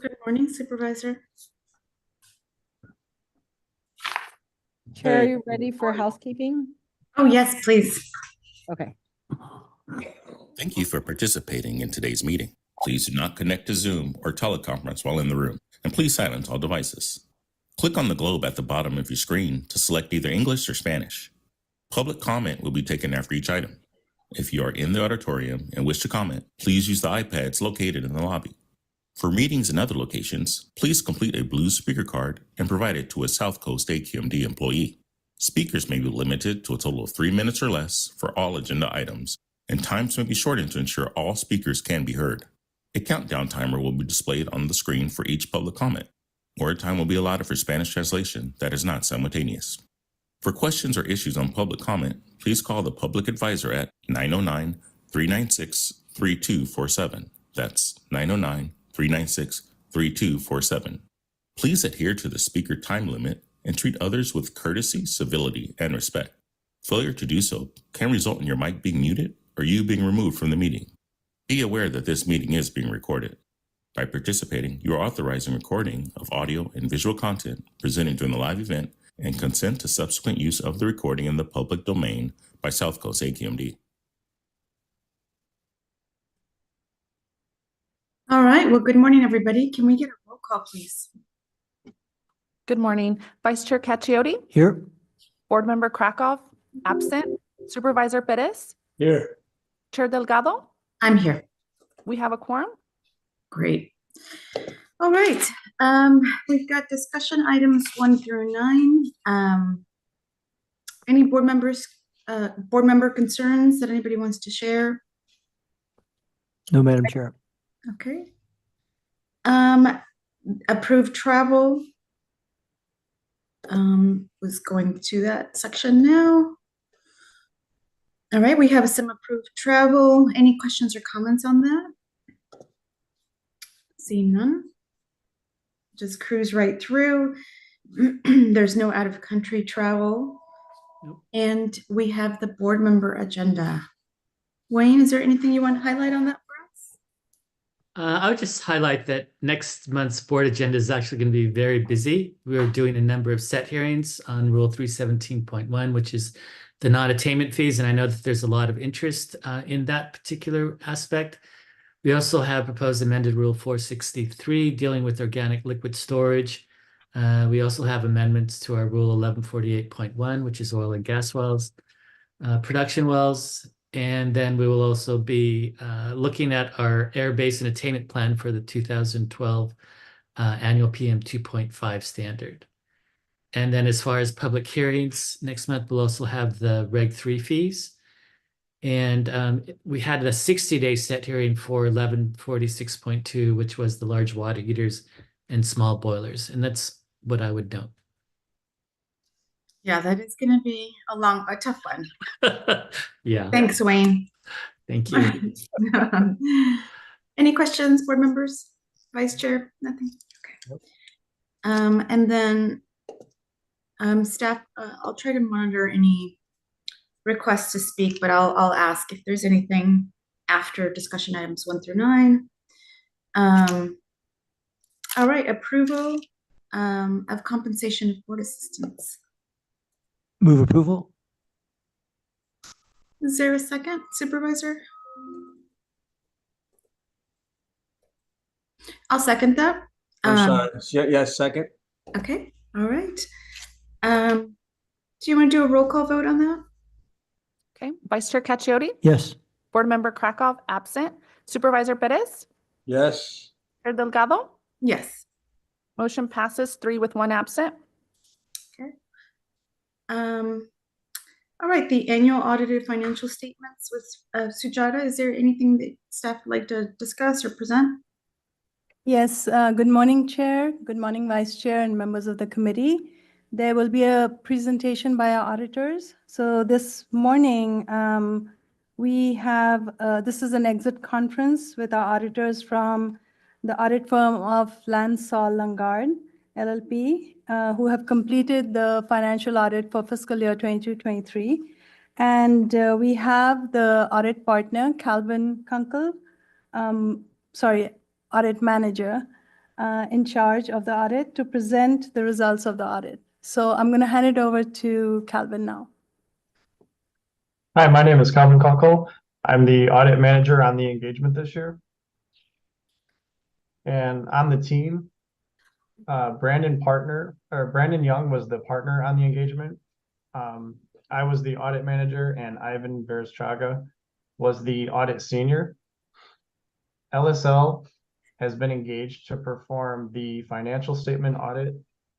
Good morning, Supervisor. Chair, are you ready for housekeeping? Oh, yes, please. Okay. Thank you for participating in today's meeting. Please do not connect to Zoom or teleconference while in the room, and please silence all devices. Click on the globe at the bottom of your screen to select either English or Spanish. Public comment will be taken after each item. If you are in the auditorium and wish to comment, please use the iPads located in the lobby. For meetings in other locations, please complete a blue speaker card and provide it to a South Coast AQMD employee. Speakers may be limited to a total of 3 minutes or less for all agenda items, and times may be shortened to ensure all speakers can be heard. A countdown timer will be displayed on the screen for each public comment. More time will be allotted for Spanish translation that is not simultaneous. For questions or issues on public comment, please call the public advisor at 909-396-3247. That's 909-396-3247. Please adhere to the speaker time limit and treat others with courtesy, civility, and respect. Failure to do so can result in your mic being muted or you being removed from the meeting. Be aware that this meeting is being recorded. By participating, you are authorizing recording of audio and visual content presented during the live event and consent to subsequent use of the recording in the public domain by South Coast AQMD. All right. Well, good morning, everybody. Can we get a roll call, please? Good morning. Vice Chair Cacchiotti? Here. Board Member Krakow? Absent. Supervisor Perez? Here. Chair Delgado? I'm here. We have a quorum. Great. All right. We've got discussion items 1 through 9. Any board member concerns that anybody wants to share? No, Madam Chair. Okay. Approved travel. Was going to that section now. All right, we have some approved travel. Any questions or comments on that? Seeing none. Just cruise right through. There's no out of country travel. Nope. And we have the board member agenda. Wayne, is there anything you want to highlight on that for us? I would just highlight that next month's board agenda is actually going to be very busy. We're doing a number of set hearings on Rule 317.1, which is the non-attainment fees. And I know that there's a lot of interest in that particular aspect. We also have proposed amended Rule 463 dealing with organic liquid storage. We also have amendments to our Rule 1148.1, which is oil and gas wells, production wells. And then we will also be looking at our air basin attainment plan for the 2012 annual PM 2.5 standard. And then as far as public hearings, next month we'll also have the Reg 3 fees. And we had a 60-day set hearing for 1146.2, which was the large water heaters and small boilers. And that's what I would note. Yeah, that is going to be a tough one. Yeah. Thanks, Wayne. Thank you. Any questions, board members? Vice Chair? Nothing? Okay. Nope. And then staff, I'll try to monitor any requests to speak, but I'll ask if there's anything after discussion items 1 through 9. All right, approval of compensation of board assistants. Move approval. Is there a second, Supervisor? I'll second that. I'm sorry. Yes, second. Okay, all right. Do you want to do a roll call vote on that? Okay. Vice Chair Cacchiotti? Yes. Board Member Krakow? Absent. Supervisor Perez? Yes. Chair Delgado? Yes. Motion passes 3 with 1 absent. Okay. All right, the annual audited financial statements with Sujata. Is there anything that staff would like to discuss or present? Yes, good morning, Chair. Good morning, Vice Chair and members of the committee. There will be a presentation by our auditors. So this morning, we have, this is an exit conference with our auditors from the audit firm of Lansall Langard, LLP, who have completed the financial audit for fiscal year 22-23. And we have the audit partner, Calvin Kunkel, audit manager, in charge of the audit to present the results of the audit. So I'm going to hand it over to Calvin now. Hi, my name is Calvin Cockle. I'm the audit manager on the engagement this year. And on the team, Brandon Young was the partner on the engagement. I was the audit manager and Ivan Verstraga was the audit senior. LSL has been engaged to perform the financial statement audit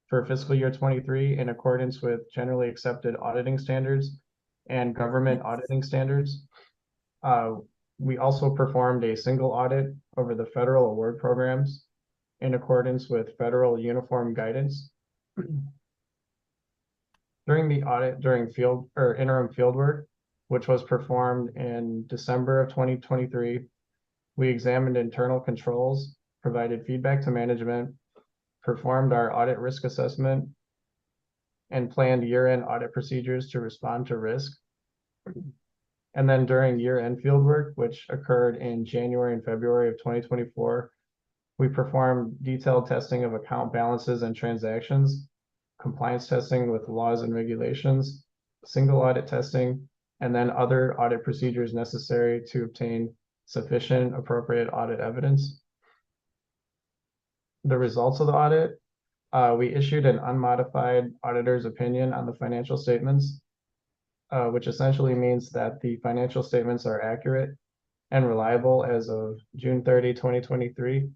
for fiscal year 23 in accordance with generally accepted auditing standards and government auditing standards. We also performed a single audit over the federal award programs in accordance with federal uniform guidance. During the audit, during interim fieldwork, which was performed in December of 2023, we examined internal controls, provided feedback to management, performed our audit risk assessment, and planned year-end audit procedures to respond to risk. And then during year-end fieldwork, which occurred in January and February of 2024, we performed detailed testing of account balances and transactions, compliance testing with laws and regulations, single audit testing, and then other audit procedures necessary to obtain sufficient appropriate audit evidence. The results of the audit, we issued an unmodified auditor's opinion on the financial statements, which essentially means that the financial statements are accurate and reliable as of June 30, 2023.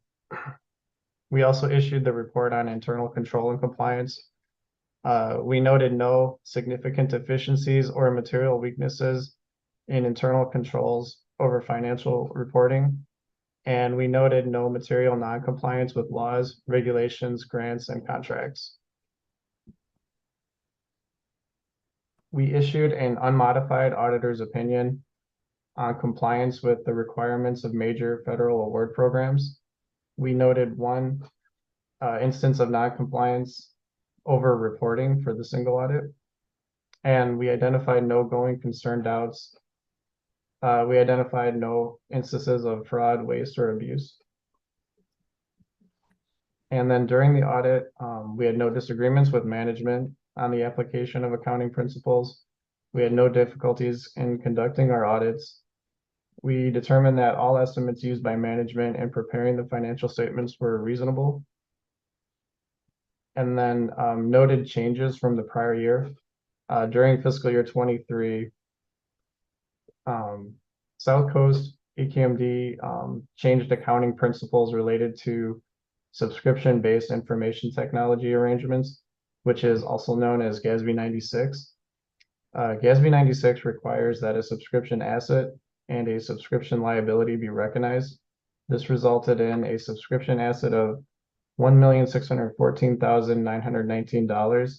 We also issued the report on internal control and compliance. We noted no significant deficiencies or material weaknesses in internal controls over financial reporting. And we noted no material non-compliance with laws, regulations, grants, and contracts. We issued an unmodified auditor's opinion on compliance with the requirements of major federal award programs. We noted one instance of non-compliance over reporting for the single audit. And we identified no going concern doubts. We identified no instances of fraud, waste, or abuse. And then during the audit, we had no disagreements with management on the application of accounting principles. We had no difficulties in conducting our audits. We determined that all estimates used by management in preparing the financial statements were reasonable. And then noted changes from the prior year. During fiscal year 23, South Coast AQMD changed accounting principles related to subscription-based information technology arrangements, which is also known as GASB 96. GASB 96 requires that a subscription asset and a subscription liability be recognized. This resulted in a subscription asset of $1,614,919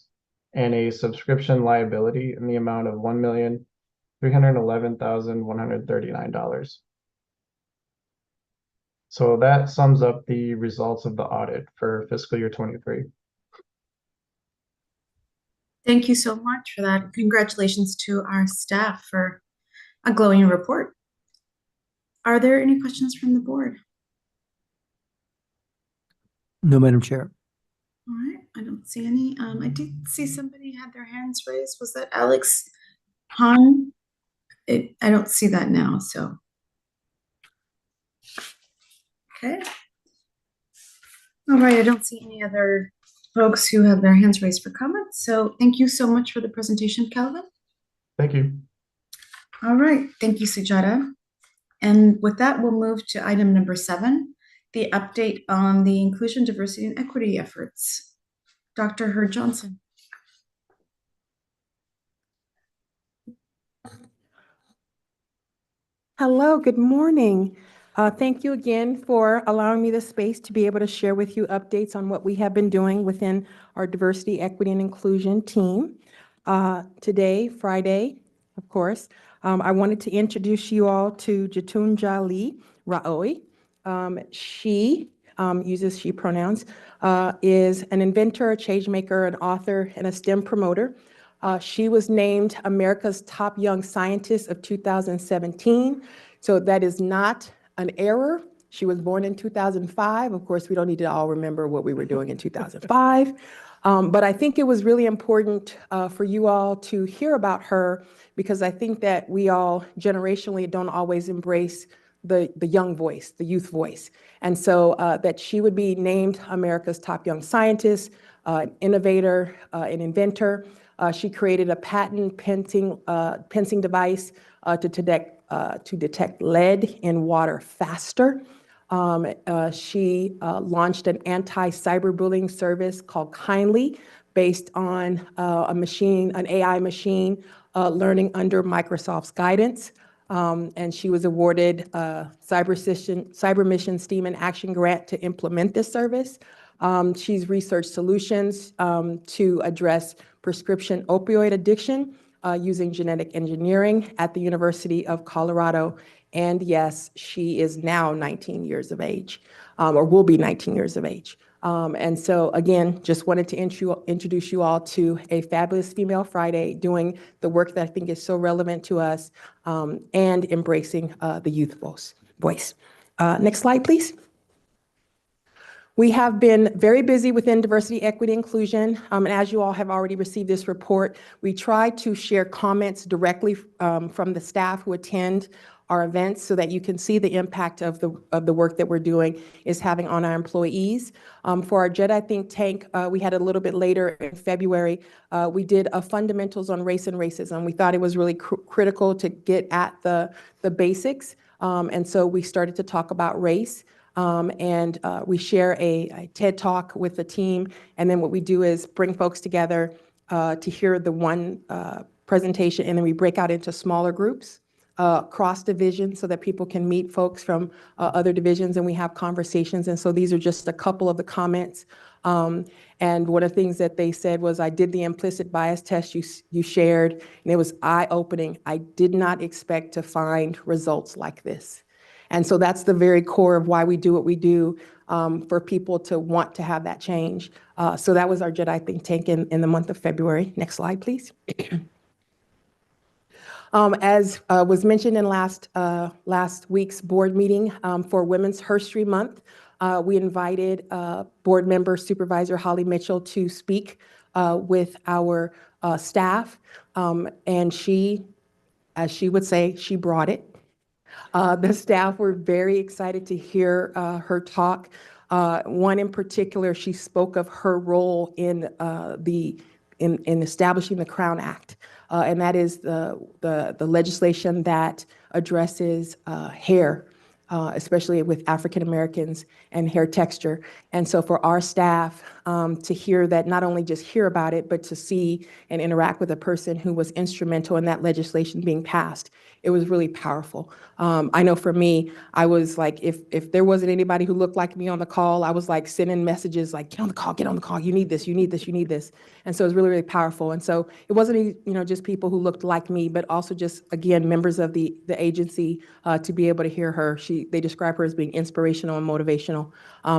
and a subscription liability in the amount of $1,311,139. So that sums up the results of the audit for fiscal year 23. Thank you so much for that. Congratulations to our staff for a glowing report. Are there any questions from the board? No, Madam Chair. All right, I don't see any. I did see somebody had their hands raised. Was that Alex Hahn? I don't see that now, so. Okay. All right, I don't see any other folks who have their hands raised for comments. So thank you so much for the presentation, Calvin. Thank you. All right, thank you, Sujata. And with that, we'll move to item number 7, the update on the inclusion, diversity, and equity efforts. Dr. Hurd Johnson. Hello, good morning. Thank you again for allowing me the space to be able to share with you updates on what we have been doing within our diversity, equity, and inclusion team. Today, Friday, of course, I wanted to introduce you all to Jatunjali Raoi. She uses she pronouns, is an inventor, a change maker, an author, and a STEM promoter. She was named America's Top Young Scientist of 2017. So that is not an error. She was born in 2005. Of course, we don't need to all remember what we were doing in 2005. But I think it was really important for you all to hear about her, because I think that we all generationally don't always embrace the young voice, the youth voice. And so that she would be named America's top young scientist, innovator, an inventor. She created a patent pensing device to detect lead in water faster. She launched an anti-cyberbullying service called Kindly, based on an AI machine learning under Microsoft's guidance. And she was awarded a Cyber Mission STEAM and Action Grant to implement this service. She's researched solutions to address prescription opioid addiction using genetic engineering at the University of Colorado. And yes, she is now 19 years of age, or will be 19 years of age. And so again, just wanted to introduce you all to a fabulous Female Friday, doing the work that I think is so relevant to us, and embracing the youth voice. Next slide, please. We have been very busy within diversity, equity, inclusion, and as you all have already received this report, we try to share comments directly from the staff who attend our events, so that you can see the impact of the work that we're doing is having on our employees. For our Jedi think tank, we had a little bit later in February, we did a fundamentals on race and racism. We thought it was really critical to get at the basics, and so we started to talk about race. And we share a TED Talk with the team, and then what we do is bring folks together to hear the one presentation, and then we break out into smaller groups, cross division, so that people can meet folks from other divisions, and we have conversations. And so these are just a couple of the comments. And one of the things that they said was, I did the implicit bias test you shared, and it was eye-opening. I did not expect to find results like this. And so that's the very core of why we do what we do, for people to want to have that change. So that was our Jedi think tank in the month of February. Next slide, please. As was mentioned in last week's board meeting, for Women's History Month, we invited board member Supervisor Holly Mitchell to speak with our staff. And she, as she would say, she brought it. The staff were very excited to hear her talk. One in particular, she spoke of her role in establishing the Crown Act, and that is the legislation that addresses hair, especially with African Americans and hair texture. And so for our staff to hear that, not only just hear about it, but to see and interact with a person who was instrumental in that legislation being passed, it was really powerful. I know for me, I was like, if there wasn't anybody who looked like me on the call, I was like sending messages like, get on the call, you need this, you need this, you need this. And so it was really, really powerful. And so it wasn't, just people who looked like me, but also just, again, members of the agency to be able to hear her. They describe her as being inspirational and motivational.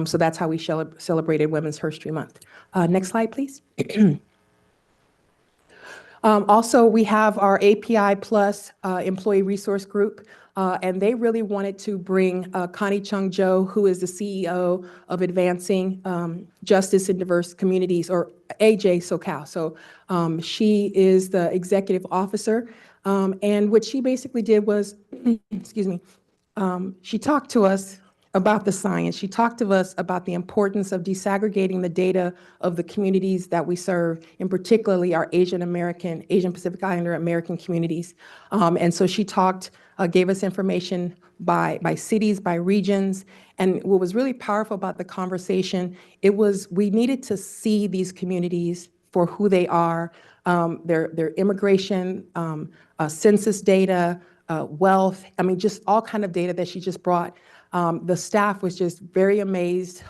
So that's how we celebrated Women's History Month. Next slide, please. Also, we have our API Plus employee resource group, and they really wanted to bring Connie Chung Jo, who is the CEO of Advancing Justice in Diverse Communities, or AJ SoCal. So she is the executive officer, and what she basically did was, excuse me, she talked to us about the science. She talked to us about the importance of disaggregating the data of the communities that we serve, and particularly our Asian Pacific Islander American communities. And so she gave us information by cities, by regions. And what was really powerful about the conversation, we needed to see these communities for who they are, their immigration, census data, wealth, just all kind of data that she just brought. The staff was just very amazed,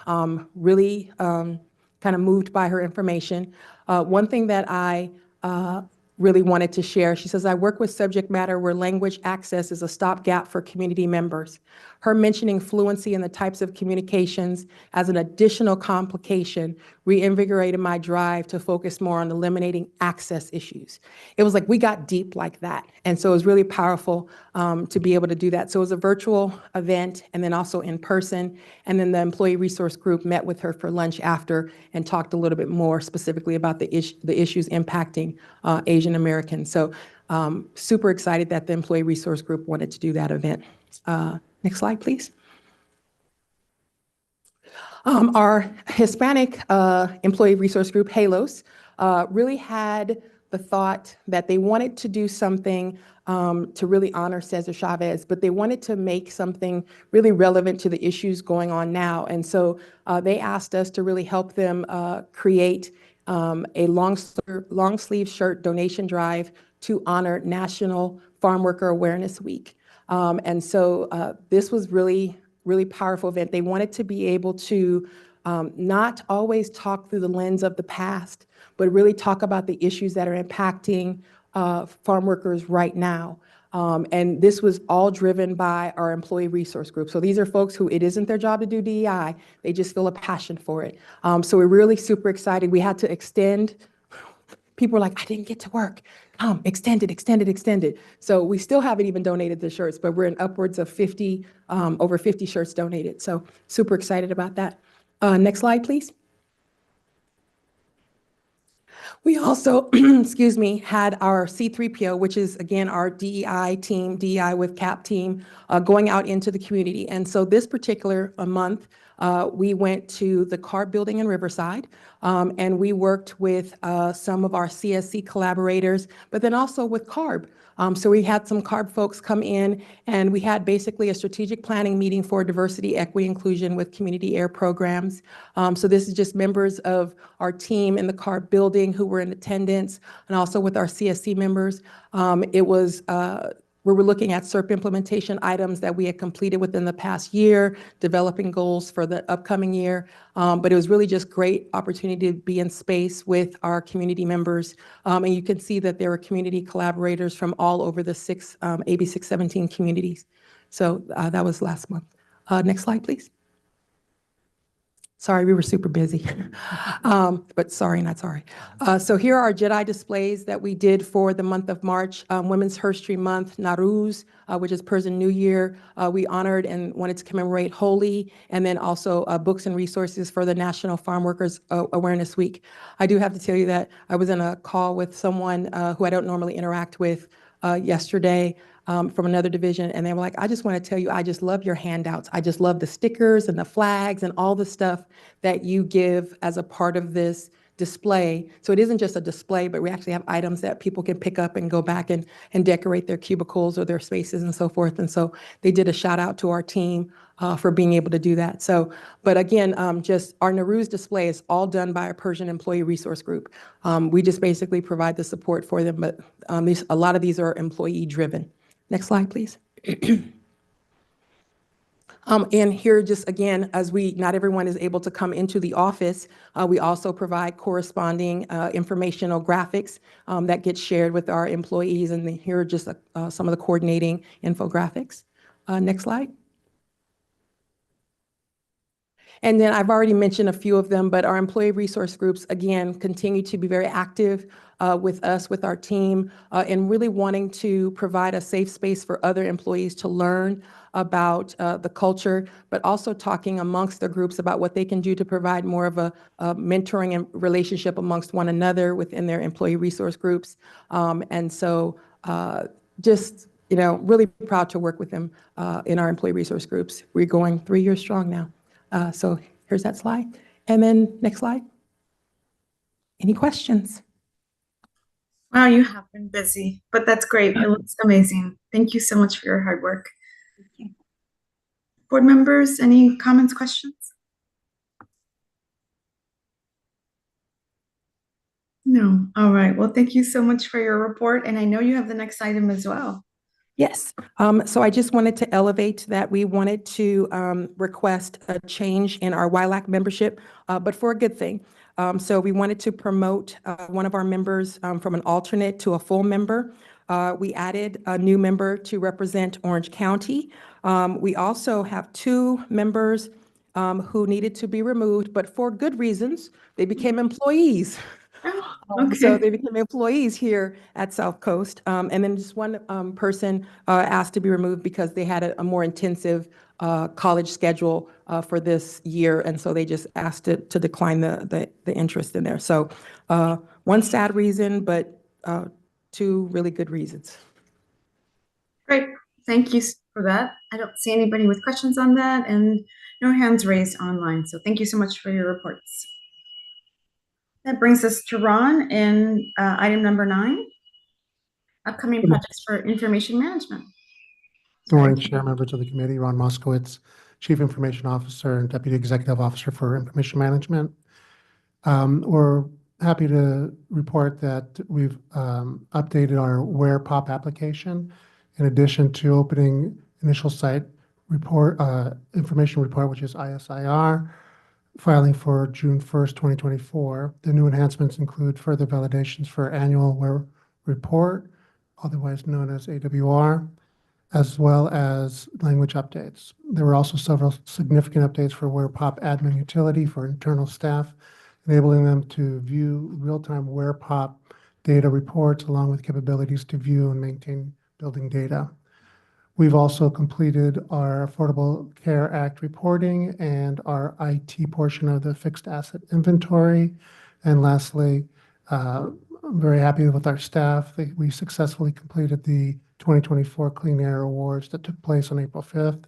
really kind of moved by her information. One thing that I really wanted to share, she says, I work with subject matter where language access is a stopgap for community members. Her mentioning fluency in the types of communications as an additional complication reinvigorated my drive to focus more on eliminating access issues. It was like we got deep like that. And so it was really powerful to be able to do that. So it was a virtual event and then also in person. And then the employee resource group met with her for lunch after and talked a little bit more specifically about the issues impacting Asian Americans. So super excited that the employee resource group wanted to do that event. Next slide, please. Our Hispanic employee resource group, HALOS, really had the thought that they wanted to do something to really honor Cesar Chavez, but they wanted to make something really relevant to the issues going on now. And so they asked us to really help them create a long sleeve shirt donation drive to honor National Farm Worker Awareness Week. And so this was really powerful event. They wanted to be able to not always talk through the lens of the past, but really talk about the issues that are impacting farm workers right now. And this was all driven by our employee resource group. So these are folks who it isn't their job to do DEI, they just feel a passion for it. So we're really super excited. We had to extend. People were like, I didn't get to work. Extended. So we still haven't even donated the shirts, but we're in upwards of 50, over 50 shirts donated. So super excited about that. Next slide, please. We also, excuse me, had our C3PO, which is again our DEI team, DEI with CAP team, going out into the community. And so this particular month, we went to the CARB building in Riverside, and we worked with some of our CSC collaborators, but then also with CARB. So we had some CARB folks come in, and we had basically a strategic planning meeting for diversity, equity, inclusion with community air programs. So this is just members of our team in the CARB building who were in attendance, and also with our CSC members. It was we were looking at SERP implementation items that we had completed within the past year, developing goals for the upcoming year. But it was really just great opportunity to be in space with our community members. And you can see that there were community collaborators from all over the AB 617 communities. So that was last month. Next slide, please. Sorry, we were super busy, but sorry, not sorry. So here are our Jedi displays that we did for the month of March, Women's History Month, Nowruz, which is Persian New Year. We honored and wanted to commemorate Holi, and then also books and resources for the National Farm Workers Awareness Week. I do have to tell you that I was in a call with someone who I don't normally interact with yesterday, from another division, and they were like, I just want to tell you, I just love your handouts. I just love the stickers and the flags and all the stuff that you give as a part of this display. So it isn't just a display, but we actually have items that people can pick up and go back and decorate their cubicles or their spaces and so forth. And so they did a shout out to our team for being able to do that. So, but again, just our Nowruz display is all done by our Persian Employee Resource Group. We just basically provide the support for them, but a lot of these are employee driven. Next slide, please. And here, just again, as not everyone is able to come into the office, we also provide corresponding informational graphics that get shared with our employees. And here are just some of the coordinating infographics. Next slide. And then I've already mentioned a few of them, but our employee resource groups, again, continue to be very active with us, with our team, and really wanting to provide a safe space for other employees to learn about the culture, but also talking amongst the groups about what they can do to provide more of a mentoring and relationship amongst one another within their employee resource groups. And so just, really proud to work with them in our employee resource groups. We're going 3 years strong now. So here's that slide. And then next slide. Any questions? Wow, you have been busy, but that's great. It looks amazing. Thank you so much for your hard work. Board members, any comments, questions? No. All right. Well, thank you so much for your report. And I know you have the next item as well. Yes. So I just wanted to elevate that we wanted to request a change in our YLAC membership, but for a good thing. So we wanted to promote one of our members from an alternate to a full member. We added a new member to represent Orange County. We also have 2 members who needed to be removed, but for good reasons. They became employees. Oh, So okay. they became employees here at South Coast. And then just one person asked to be removed because they had a more intensive college schedule for this year. And so they just asked to decline the interest in there. So one sad reason, but two really good reasons. Great. Thank you for that. I don't see anybody with questions on that and no hands raised online. So thank you so much for your reports. That brings us to Ron in item number 9, upcoming projects for information management. Good morning, Chair, members of the committee. Ron Moskowitz, Chief Information Officer and Deputy Executive Officer for Information Management. We're happy to report that we've updated our Where Pop application. In addition to opening initial site report, information report, which is ISIR, filing for June 1st, 2024. The new enhancements include further validations for annual Where report, otherwise known as AWR, as well as language updates. There were also several significant updates for Where Pop admin utility for internal staff, enabling them to view real-time Where Pop data reports along with capabilities to view and maintain building data. We've also completed our Affordable Care Act reporting and our IT portion of the fixed asset inventory. And lastly, I'm very happy with our staff. We successfully completed the 2024 Clean Air Awards that took place on April 5th.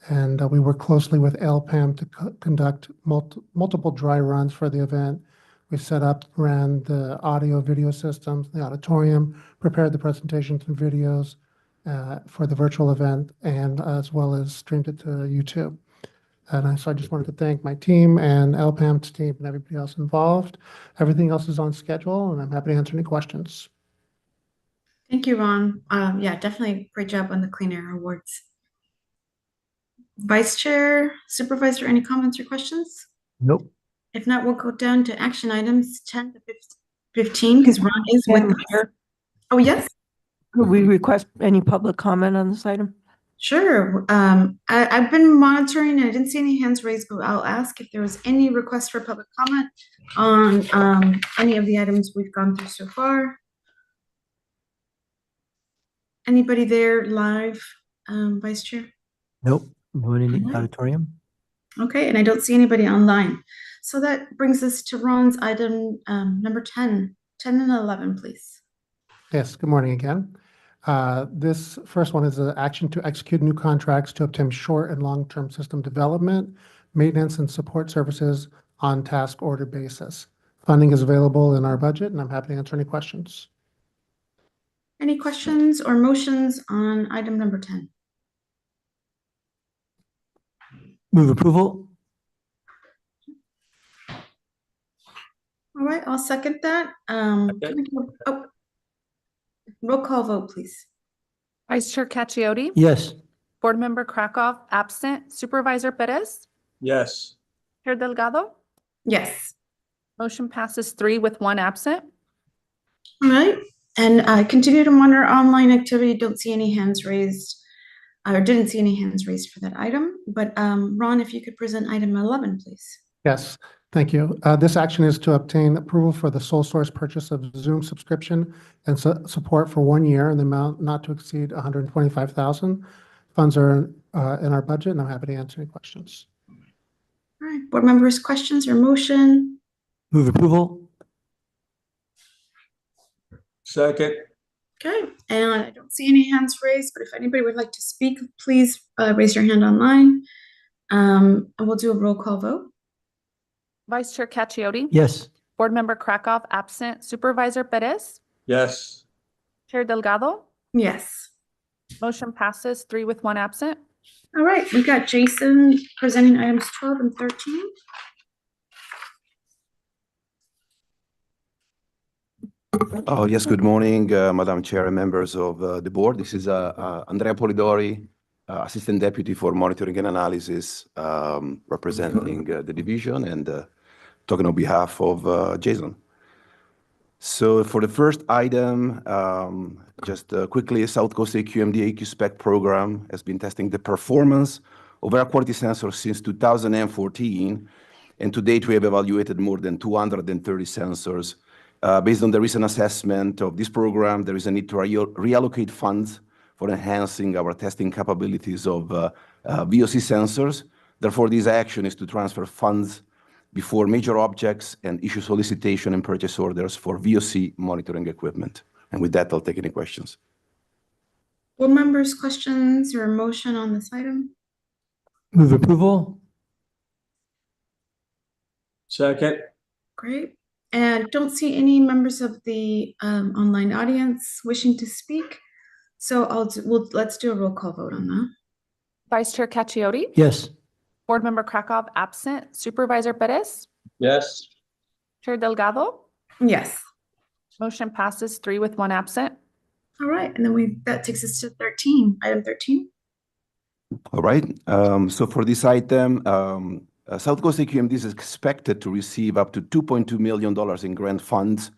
And we worked closely with LPAM to conduct multiple dry runs for the event. We ran the audio video systems, the auditorium, prepared the presentations and videos for the virtual event, and as well as streamed it to YouTube. And so I just wanted to thank my team and LPAM's team and everybody else involved. Everything else is on schedule, and I'm happy to answer any questions. Thank you, Ron. Yeah, definitely great job on the Clean Air Awards. Vice Chair, Supervisor, any comments or questions? Nope. If not, we'll go down to action items 10 to 15 because Ron is with Madam us. Chair, Oh, yes, could we request any public comment on this item? sure. I've been monitoring and I didn't see any hands raised, but I'll ask if there was any request for public comment on any of the items we've gone through so far. Anybody there live, Vice Chair? Nope. Going in the Alright. auditorium? Okay, and I don't see anybody online. So that brings us to Ron's item number 10 and 11, please. Yes, good morning again. This first one is an action to execute new contracts to obtain short and long-term system development, maintenance, and support services on task order basis. Funding is available in our budget, and I'm happy to answer any questions. Any questions or motions on item number 10? Move approval? All right, I'll second that. Roll call vote, please. Vice Chair Cacchiotti? Yes. Board Member Krakow, absent. Supervisor Perez? Yes. Chair Delgado? Yes. Motion passes 3 with 1 absent. All right, and I continue to monitor online activity. Don't see any hands raised, or didn't see any hands raised for that item. But Ron, if you could present item 11, please. Yes, thank you. This action is to obtain approval for the sole source purchase of Zoom subscription and support for 1 year in the amount not to exceed $125,000. Funds are in our budget, and I'm happy to answer any questions. All right, board members, questions or motion? Move approval? Second. Okay, and I don't see any hands raised, but if anybody would like to speak, please raise your hand online. And we'll do a roll call vote. Vice Chair Cacchiotti? Yes. Board Member Krakow, absent. Supervisor Perez? Yes. Chair Delgado? Yes. Motion passes 3 with 1 absent. All right, we got Jason presenting items 12 and 13. Oh, yes, good morning, Madam Chair and members of the board. This is Andrea Polidori, Assistant Deputy for Monitoring and Analysis, representing the division and talking on behalf of Jason. So for the first item, just quickly, South Coast AQMD AQ Spec program has been testing the performance of air quality sensors since 2014. And to date, we have evaluated more than 230 sensors. Based on the recent assessment of this program, there is a need to reallocate funds for enhancing our testing capabilities of VOC sensors. Therefore, this action is to transfer funds before major objects and issue solicitation and purchase orders for VOC monitoring equipment. And with that, I'll take any questions. Board members, questions or motion on this item? Move approval? Second. Great. And don't see any members of the online audience wishing to speak. So let's do a roll call vote on that. Vice Chair Cacchiotti? Yes. Board Member Krakow absent. Supervisor Perez? Yes. Chair Delgado? Yes. Motion passes 3 with 1 absent. All right. And then that takes us to 13, item 13. All right. So for this item, South Coast AQMD is expected to receive up to $2.2 million in grant funds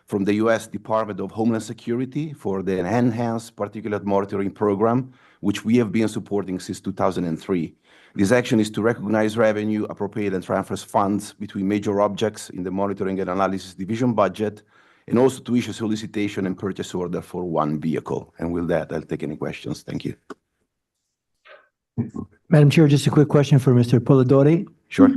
from the U.S. Department of Homeland Security for the Enhanced Particulate Monitoring Program, which we have been supporting since 2003. This action is to recognize revenue, appropriate and transfer funds between major objects in the Monitoring and Analysis Division budget, and also to issue solicitation and purchase order for one vehicle. And with that, I'll take any questions. Thank you. Madam Chair, just a quick question for Mr. Polidori. Sure.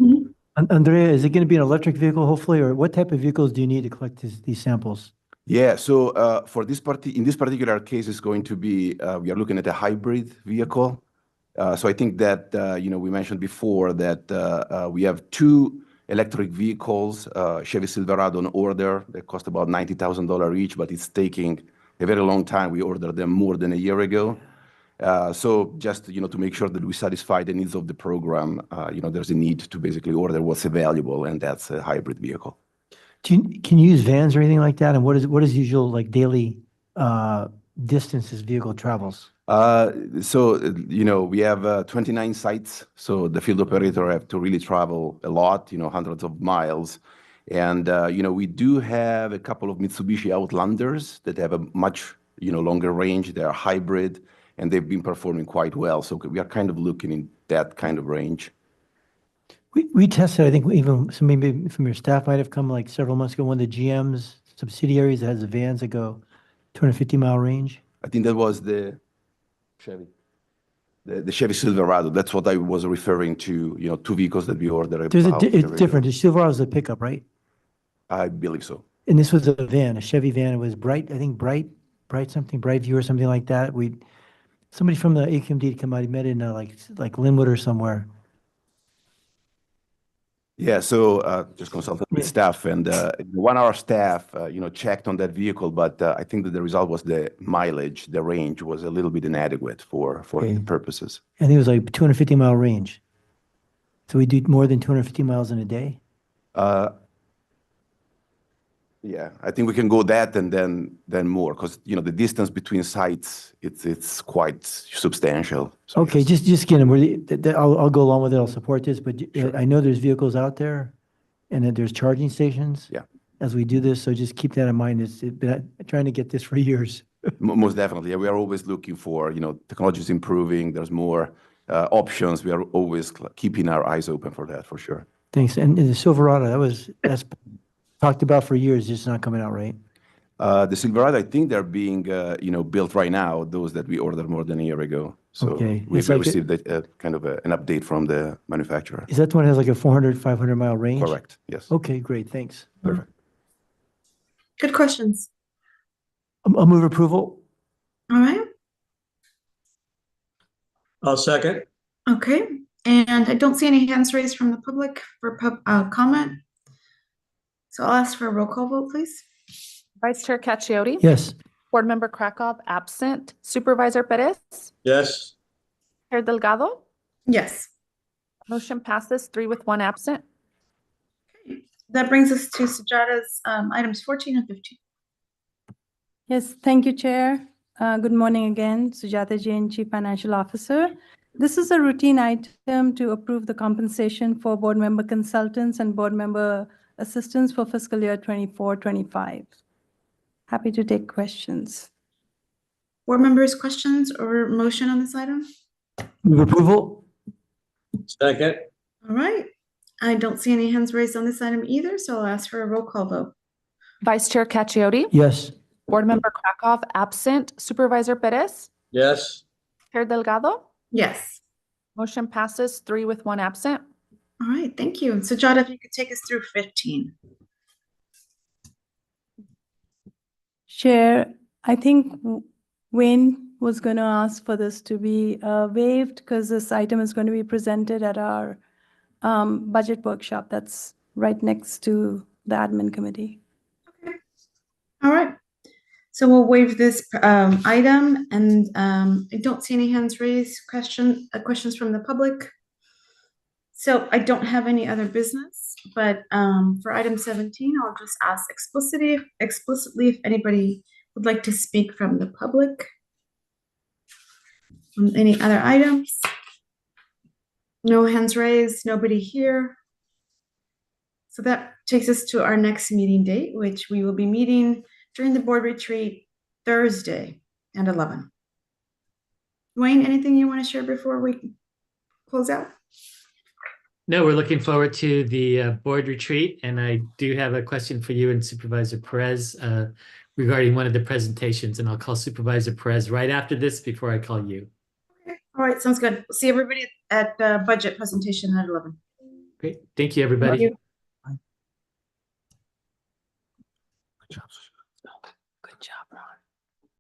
Andrea, is it going to be an electric vehicle, hopefully, or what type of vehicles do you need to collect these samples? Yeah, so for this in this particular case, it's going to be, we are looking at a hybrid vehicle. So I think that, we mentioned before that we have 2 electric vehicles, Chevy Silverado on order that cost about $90,000 each, but it's taking a very long time. We ordered them more than a year ago. So just, to make sure that we satisfy the needs of the program, there's a need to basically order what's available, and that's a hybrid vehicle. Can you use vans or anything like that? And what is usual like daily distance this vehicle travels? So, we have 29 sites, so the field operator have to really travel a lot, hundreds of miles. And, we do have a couple of Mitsubishi Outlanders that have a much, longer range. They are hybrid, and they've been performing quite well. So we are kind of looking in that kind of range. We tested, I think even some maybe from your staff might have come like several months ago, one of the GM's subsidiaries that has the vans that go 250-mile range. I think that was the Chevy. The Chevy Silverado. That's what I was referring to, 2 vehicles that we ordered. It's different. The Silverado is a pickup, right? I believe so. And this was a van, a Chevy van. It was Bright View or something like that. Somebody from the AQMD come out, he met in like Linwood or somewhere. Yeah, so just consulted with staff, and one of our staff, checked on that vehicle, but I think that the result was the mileage, the range was a little bit inadequate for the purposes. I think it was like 250-mile range. So we do more than 250 miles in a day? Yeah, I think we can go that and then more, because the distance between sites, it's quite substantial. So Okay, yes. just get them. I'll go along with it. I'll support this, but Sure. I know there's vehicles out there and that there's charging stations. Yeah. As we do this, so just keep that in mind. Been trying to get this for years. Most definitely. Yeah, we are always looking for, technology is improving. There's more options. We are always keeping our eyes open for that, for sure. Thanks. And the Silverado, that's talked about for years, just not coming out right. The Silverado, I think they're being, built right now, those that we ordered more than a year ago. So Okay. we've It's like received kind of an update from the manufacturer. Is that the one that has like a 400, 500-mile range? Correct, yes. Okay, great. Thanks. Perfect. Good questions. I'll move approval. All right. I'll second. Okay. And I don't see any hands raised from the public for comment. So I'll ask for a roll call vote, please. Vice Chair Cacchiotti? Yes. Board Member Krakow absent. Supervisor Perez? Yes. Chair Delgado? Yes. Motion passes 3 with 1 absent. That brings us to Sujata's items 14 and 15. Yes, thank you, Chair. Good morning again, Sujata Jain, Chief Financial Officer. This is a routine item to approve the compensation for board member consultants and board member assistants for fiscal year 24-25. Happy to take questions. Board members, questions or motion on this item? Move approval. Second. All right. I don't see any hands raised on this item either, so I'll ask for a roll call vote. Vice Chair Cacchiotti? Yes. Board Member Krakoff, absent. Supervisor Perez? Yes. Chair Delgado? Yes. Motion passes 3 with 1 absent. All right, thank you. So Jada, if you could take us through 15. Chair, I think Wayne was going to ask for this to be waived because this item is going to be presented at our budget workshop that's right next to the admin committee. Okay. All right. So we'll waive this item, and I don't see any hands raised. Questions from the public. So I don't have any other business, but for item 17, I'll just ask explicitly if anybody would like to speak from the public on any other items. No hands raised, nobody here. So that takes us to our next meeting date, which we will be meeting during the board retreat Thursday at 11. Wayne, anything you want to share before we close out? No, we're looking forward to the board retreat, and I do have a question for you and Supervisor Perez regarding one of the presentations, and I'll call Supervisor Perez right after this before I call you. Okay. All right, sounds good. We'll see everybody at the budget presentation at 11. Great. Thank you, everybody. Thank you. Good job, Ron.